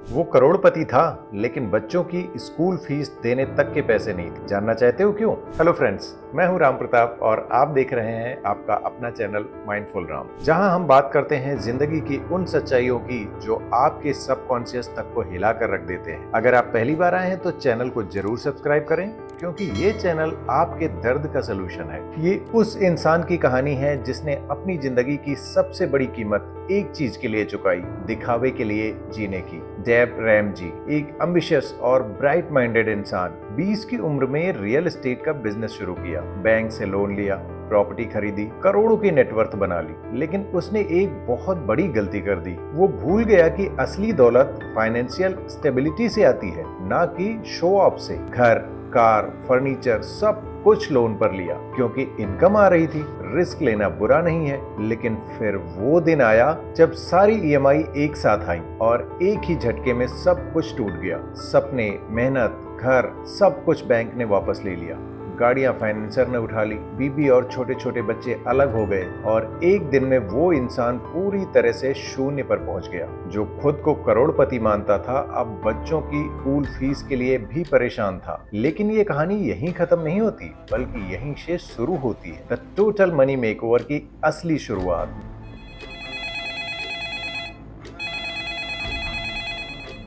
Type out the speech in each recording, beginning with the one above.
वो करोड़पति था, लेकिन बच्चों की स्कूल फीस देने तक के पैसे नहीं थे। जानना चाहते हो क्यों? हेलो फ्रेंड्स, मैं हूं राम प्रताप और आप देख रहे हैं आपका अपना चैनल माइंडफुल राम, जहां हम बात करते हैं जिंदगी की उन सच्चाइयों की जो आपके सबकॉन्शियस तक को हिला कर रख देते हैं। अगर आप पहली बार आए हैं तो चैनल को जरूर सब्सक्राइब करें, क्योंकि ये चैनल आपके दर्द का सलूशन है। ये उस इंसान की कहानी है जिसने अपनी जिंदगी की सबसे बड़ी कीमत एक चीज के लिए चुकाई, दिखावे के लिए जीने की। डेव रैमजी एक एम्बिशियस और ब्राइट माइंडेड इंसान, 20 की उम्र में रियल एस्टेट का बिजनेस शुरू किया, बैंक से लोन लिया, प्रॉपर्टी खरीदी, करोड़ों की नेटवर्थ बना ली। लेकिन उसने एक बहुत बड़ी गलती कर दी। वो भूल गया कि असली दौलत फाइनेंशियल स्टेबिलिटी से आती है, ना कि शो ऑफ से। घर, कार, फर्नीचर सब कुछ लोन पर लिया क्योंकि इनकम आ रही थी। रिस्क लेना बुरा नहीं है, लेकिन फिर वो दिन आया जब सारी ईएमआई एक साथ आई और एक ही झटके में सब कुछ टूट गया। सपने, मेहनत, घर सब कुछ बैंक ने वापस ले लिया। गाड़ियां फाइनेंसर ने उठा ली, बीबी और छोटे छोटे बच्चे अलग हो गए और एक दिन में वो इंसान पूरी तरह से शून्य पर पहुंच गया। जो खुद को करोड़पति मानता था, अब बच्चों की स्कूल फीस के लिए भी परेशान था। लेकिन ये कहानी यहीं खत्म नहीं होती, बल्कि यहीं से शुरू होती है द टोटल मनी मेकओवर की असली शुरुआत।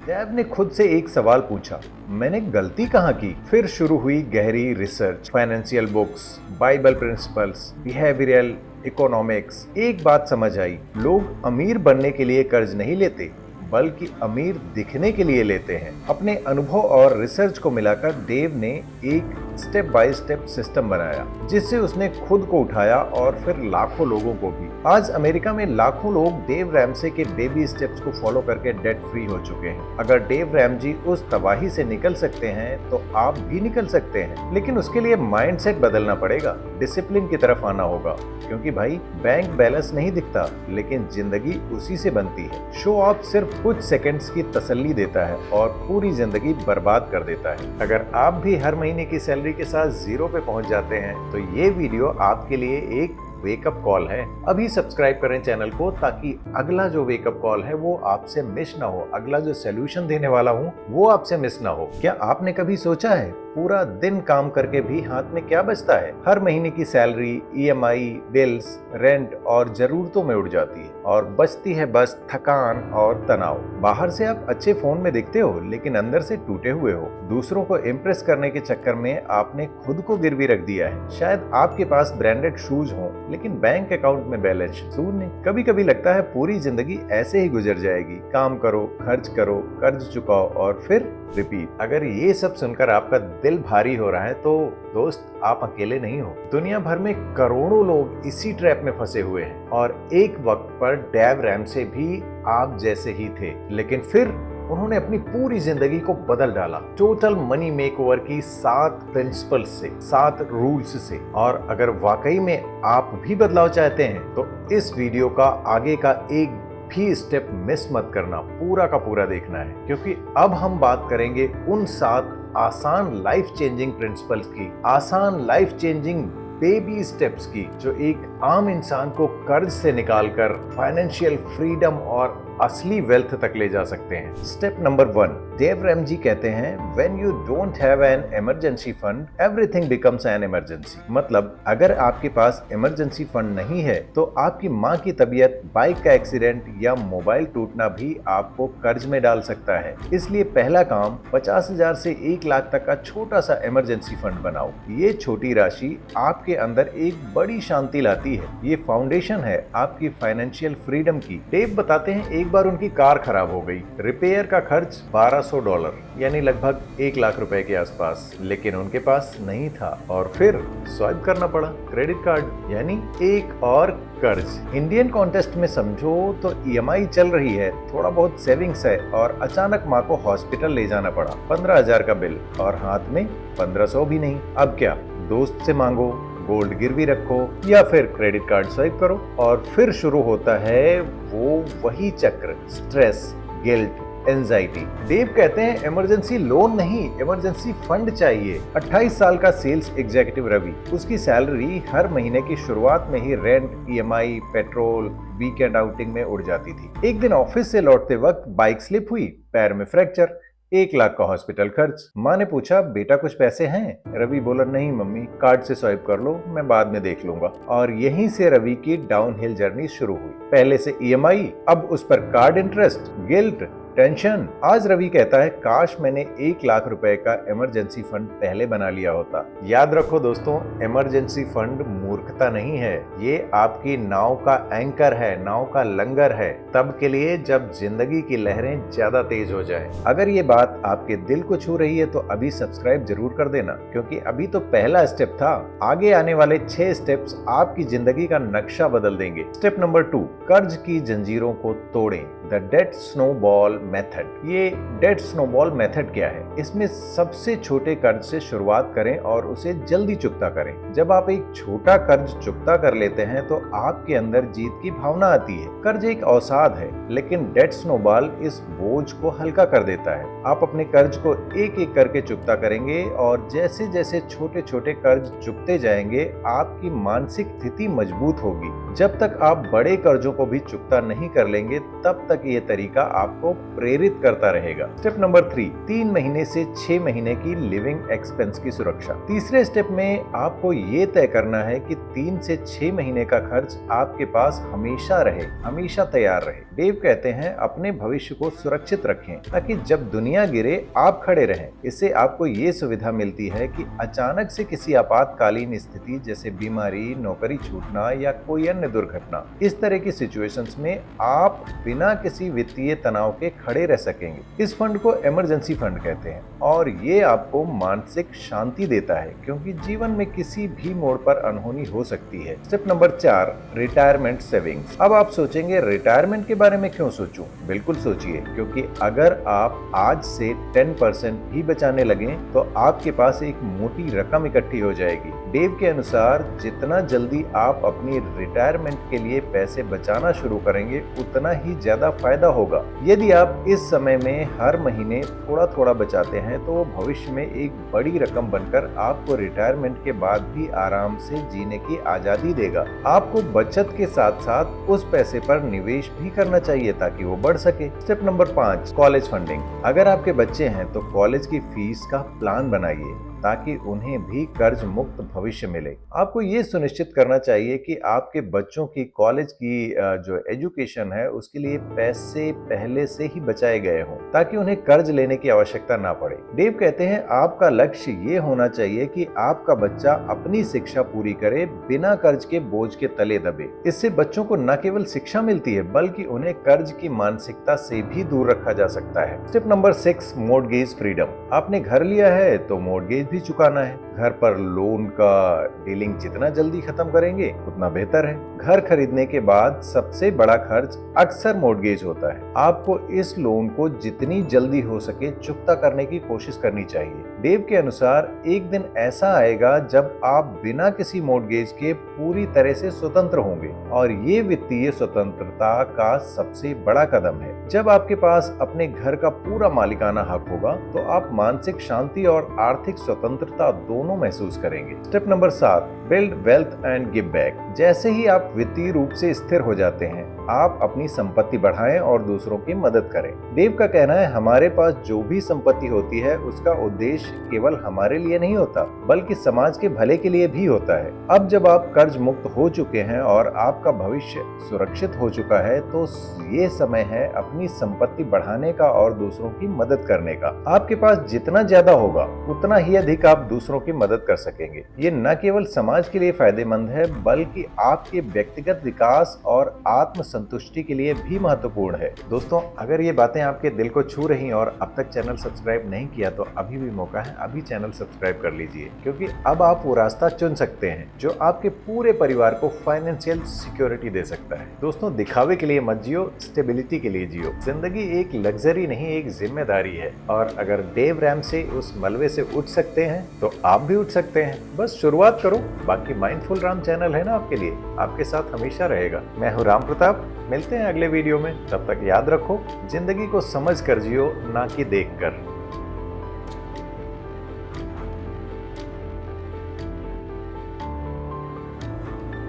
डेव ने खुद से एक सवाल पूछा, मैंने गलती कहाँ की? फिर शुरू हुई गहरी research, financial books, Bible principles, behavioural economics. एक बात समझ आई, लोग अमीर बनने के लिए कर्ज नहीं लेते, बल्कि अमीर दिखने के लिए लेते हैं। अपने अनुभव और रिसर्च को मिलाकर डेव ने एक स्टेप बाय स्टेप सिस्टम बनाया, जिससे उसने खुद को उठाया और फिर लाखों लोगों को भी। आज अमेरिका में लाखों लोग डेव रैमसे के बेबी स्टेप्स को फॉलो करके डेट फ्री हो चुके हैं। अगर डेव रैमजी उस तबाही से निकल सकते हैं तो आप भी निकल सकते हैं, लेकिन उसके लिए माइंडसेट बदलना पड़ेगा, डिसिप्लिन की तरफ आना होगा। क्योंकि भाई, बैंक बैलेंस नहीं दिखता, लेकिन जिंदगी उसी से बनती है। शो ऑफ सिर्फ कुछ सेकंड्स की तसल्ली देता है और पूरी जिंदगी बर्बाद कर देता है। अगर आप भी हर महीने की सैलरी के साथ जीरो पे पहुंच जाते हैं तो ये वीडियो आपके लिए एक वेकअप कॉल है। अभी सब्सक्राइब करें चैनल को, ताकि अगला जो वेकअप कॉल है वो आपसे मिस ना हो, अगला जो सॉल्यूशन देने वाला हूँ वो आपसे मिस ना हो। क्या आपने कभी सोचा है, पूरा दिन काम करके भी हाथ में क्या बचता है? हर महीने की सैलरी ईएमआई, बिल्स, रेंट और जरूरतों में उड़ जाती है और बचती है बस थकान और तनाव। बाहर से आप अच्छे फोन में दिखते हो, लेकिन अंदर से टूटे हुए हो। दूसरों को इम्प्रेस करने के चक्कर में आपने खुद को गिरवी रख दिया है। शायद आपके पास ब्रांडेड शूज हो, लेकिन बैंक अकाउंट में बैलेंस शून्य। कभी कभी लगता है पूरी जिंदगी ऐसे ही गुजर जाएगी। काम करो, खर्च करो, कर्ज चुकाओ और फिर रिपीट। अगर ये सब सुनकर आपका दिल भारी हो रहा है तो दोस्त, आप अकेले नहीं हो। दुनिया भर में करोड़ों लोग इसी ट्रैप में फंसे हुए हैं और एक वक्त पर डेव रैमसे भी आप जैसे ही थे। लेकिन फिर उन्होंने अपनी पूरी जिंदगी को बदल डाला, टोटल मनी मेकओवर की 7 प्रिंसिपल्स से, 7 रूल्स से। और अगर वाकई में आप भी बदलाव चाहते हैं तो इस वीडियो का आगे का एक भी स्टेप मिस मत करना, पूरा का पूरा देखना है। क्योंकि अब हम बात करेंगे उन 7 आसान लाइफ चेंजिंग प्रिंसिपल्स की, आसान लाइफ चेंजिंग बेबी स्टेप्स की, जो एक आम इंसान को कर्ज से निकालकर फाइनेंशियल फ्रीडम और असली वेल्थ तक ले जा सकते हैं। स्टेप नंबर 1, डेव रैमजी कहते हैं, when you don't have an emergency fund, everything becomes an emergency. मतलब, अगर आपके पास इमरजेंसी फंड नहीं है तो आपकी माँ की तबीयत, बाइक का एक्सीडेंट या मोबाइल टूटना भी आपको कर्ज में डाल सकता है। इसलिए पहला काम, 50,000 से 1 लाख तक का छोटा सा इमरजेंसी फंड बनाओ। ये छोटी राशि आपके अंदर एक बड़ी शांति लाती है। ये फाउंडेशन है आपकी फाइनेंशियल फ्रीडम की। डेव बताते हैं, एक बार उनकी कार खराब हो गई, रिपेयर का खर्च $1200, यानी लगभग 1 लाख रुपए के आसपास, लेकिन उनके पास नहीं था और फिर स्वाइप करना पड़ा क्रेडिट कार्ड, यानी एक और कर्ज। इंडियन कॉन्टेस्ट में समझो तो ईएमआई चल रही है, थोड़ा बहुत सेविंग्स है और अचानक माँ को हॉस्पिटल ले जाना पड़ा, 15,000 का बिल और हाथ में 1500 भी नहीं। अब क्या? दोस्त से मांगो, गोल्ड गिरवी रखो या फिर क्रेडिट कार्ड स्वाइप करो। और फिर शुरू होता है वो वही चक्र, स्ट्रेस, गिल्ट, एंजाइटी। देव कहते हैं इमरजेंसी लोन नहीं, इमरजेंसी फंड चाहिए। 28 साल का सेल्स एग्जीक्यूटिव रवि, उसकी सैलरी हर महीने की शुरुआत में ही rent, EMI, petrol, weekend outing में उड़ जाती थी। एक दिन ऑफिस से लौटते वक्त बाइक स्लिप हुई, पैर में फ्रैक्चर, 1 लाख का हॉस्पिटल खर्च। माँ ने पूछा, बेटा कुछ पैसे हैं? रवि बोला, नहीं मम्मी, कार्ड से स्वाइप कर लो, मैं बाद में देख लूंगा। और यहीं से रवि की डाउनहिल जर्नी शुरू हुई। पहले से ईएमआई, अब उस पर कार्ड इंटरेस्ट, गिल्ट, टेंशन। आज रवि कहता है, काश मैंने 1 लाख रुपए का इमरजेंसी फंड पहले बना लिया होता। याद रखो दोस्तों, इमरजेंसी फंड मूर्खता नहीं है, ये आपकी नाव का एंकर है, नाव का लंगर है, तब के लिए जब जिंदगी की लहरें ज्यादा तेज हो जाएं। अगर ये बात आपके दिल को छू रही है तो अभी सब्सक्राइब जरूर कर देना, क्योंकि अभी तो पहला स्टेप था। आगे आने वाले 6 स्टेप्स आपकी जिंदगी का नक्शा बदल देंगे। स्टेप नंबर 2, कर्ज की जंजीरों को तोड़ें। The debt snowball method. ये डेट स्नोबॉल मेथड क्या है? इसमें सबसे छोटे कर्ज से शुरुआत करें और उसे जल्दी चुकता करें। जब आप एक छोटा कर्ज चुकता कर लेते हैं तो आपके अंदर जीत की भावना आती है। कर्ज एक अवसाद है, लेकिन डेट स्नोबॉल इस बोझ को हल्का कर देता है। आप अपने कर्ज को एक एक करके चुकता करेंगे और जैसे जैसे छोटे छोटे कर्ज चुकते जाएंगे, आपकी मानसिक स्थिति मजबूत होगी। जब तक आप बड़े कर्जों को भी चुकता नहीं कर लेंगे, तब तक ये तरीका आपको प्रेरित करता रहेगा। स्टेप नंबर 3, 3 महीने से 6 महीने की लिविंग एक्सपेंस की सुरक्षा। तीसरे स्टेप में आपको ये तय करना है कि 3 से 6 महीने का खर्च आपके पास हमेशा रहे, हमेशा तैयार रहे। देव कहते हैं, अपने भविष्य को सुरक्षित रखें ताकि जब दुनिया गिरे आप खड़े रहें। इससे आपको ये सुविधा मिलती है कि अचानक से किसी आपातकालीन स्थिति जैसे बीमारी, नौकरी छूटना या कोई अन्य दुर्घटना, इस तरह की सिचुएशंस में आप बिना किसी वित्तीय तनाव के खड़े रह सकेंगे। इस फंड को इमरजेंसी फंड कहते हैं और ये आपको मानसिक शांति देता है, क्योंकि जीवन में किसी भी मोड़ पर अनहोनी हो सकती है। Step number 4, retirement savings. अब आप सोचेंगे, रिटायरमेंट के बारे में क्यों सोचूं? बिल्कुल सोचिए, क्योंकि अगर आप आज से 10% भी बचाने लगें तो आपके पास एक मोटी रकम इकट्ठी हो जाएगी। देव के अनुसार जितना जल्दी आप अपनी रिटायरमेंट के लिए पैसे बचाना शुरू करेंगे, उतना ही ज्यादा फायदा होगा। यदि आप इस समय में हर महीने थोड़ा थोड़ा बचाते हैं तो वो भविष्य में एक बड़ी रकम बनकर आपको रिटायरमेंट के बाद भी आराम से जीने की आजादी देगा। आपको बचत के साथ साथ उस पैसे पर निवेश भी करना चाहिए ताकि वो बढ़ सके। Step number 5, college funding. अगर आपके बच्चे हैं तो कॉलेज की फीस का प्लान बनाइए ताकि उन्हें भी कर्ज मुक्त भविष्य मिले। आपको ये सुनिश्चित करना चाहिए कि आपके बच्चों की कॉलेज की जो एजुकेशन है उसके लिए पैसे पहले से ही बचाए गए हों ताकि उन्हें कर्ज लेने की आवश्यकता ना पड़े। देव कहते हैं, आपका लक्ष्य ये होना चाहिए कि आपका बच्चा अपनी शिक्षा पूरी करे बिना कर्ज के बोझ के तले दबे। इससे बच्चों को न केवल शिक्षा मिलती है बल्कि उन्हें कर्ज की मानसिकता से भी दूर रखा जा सकता है। Step number 6, mortgage freedom. आपने घर लिया है तो मॉर्गेज भी चुकाना है। घर पर लोन का डीलिंग जितना जल्दी खत्म करेंगे उतना बेहतर है। घर खरीदने के बाद सबसे बड़ा खर्च अक्सर मॉर्गेज होता है। आपको इस लोन को जितनी जल्दी हो सके चुकता करने की कोशिश करनी चाहिए। देव के अनुसार एक दिन ऐसा आएगा जब आप बिना किसी मॉर्गेज के पूरी तरह से स्वतंत्र होंगे और ये वित्तीय स्वतंत्रता का सबसे बड़ा कदम है। जब आपके पास अपने घर का पूरा मालिकाना हक होगा तो आप मानसिक शांति और आर्थिक स्वतंत्रता दोनों महसूस करेंगे। Step number 7, build wealth and give back. जैसे ही आप वित्तीय रूप से स्थिर हो जाते हैं, आप अपनी संपत्ति बढ़ाएं और दूसरों की मदद करें। देव का कहना है, हमारे पास जो भी संपत्ति होती है उसका उद्देश्य केवल हमारे लिए नहीं होता बल्कि समाज के भले के लिए भी होता है। अब जब आप कर्ज मुक्त हो चुके हैं और आपका भविष्य सुरक्षित हो चुका है तो ये समय है अपनी संपत्ति बढ़ाने का और दूसरों की मदद करने का। आपके पास जितना ज्यादा होगा उतना ही अधिक आप दूसरों की मदद कर सकेंगे। ये न केवल समाज के लिए फायदेमंद है बल्कि आपके व्यक्तिगत विकास और आत्म संतुष्टि के लिए भी महत्वपूर्ण है। दोस्तों, अगर ये बातें आपके दिल को छू रही और अब तक चैनल सब्सक्राइब नहीं किया तो अभी भी मौका है, अभी चैनल सब्सक्राइब कर लीजिए, क्योंकि अब आप वो रास्ता चुन सकते हैं जो आपके पूरे परिवार को फाइनेंशियल सिक्योरिटी दे सकता है। दोस्तों, दिखावे के लिए मत जियो, स्टेबिलिटी के लिए जियो। जिंदगी एक लग्जरी नहीं, एक जिम्मेदारी है और अगर देव रैम से उस मलबे से उठ सकते हैं तो आप भी उठ सकते हैं। बस शुरुआत करो। बाकी माइंडफुल राम चैनल है ना आपके लिए, आपके साथ हमेशा रहेगा। मैं हूँ राम प्रताप, मिलते हैं अगले वीडियो में। तब तक याद रखो, जिंदगी को समझ कर जियो, ना कि देख कर।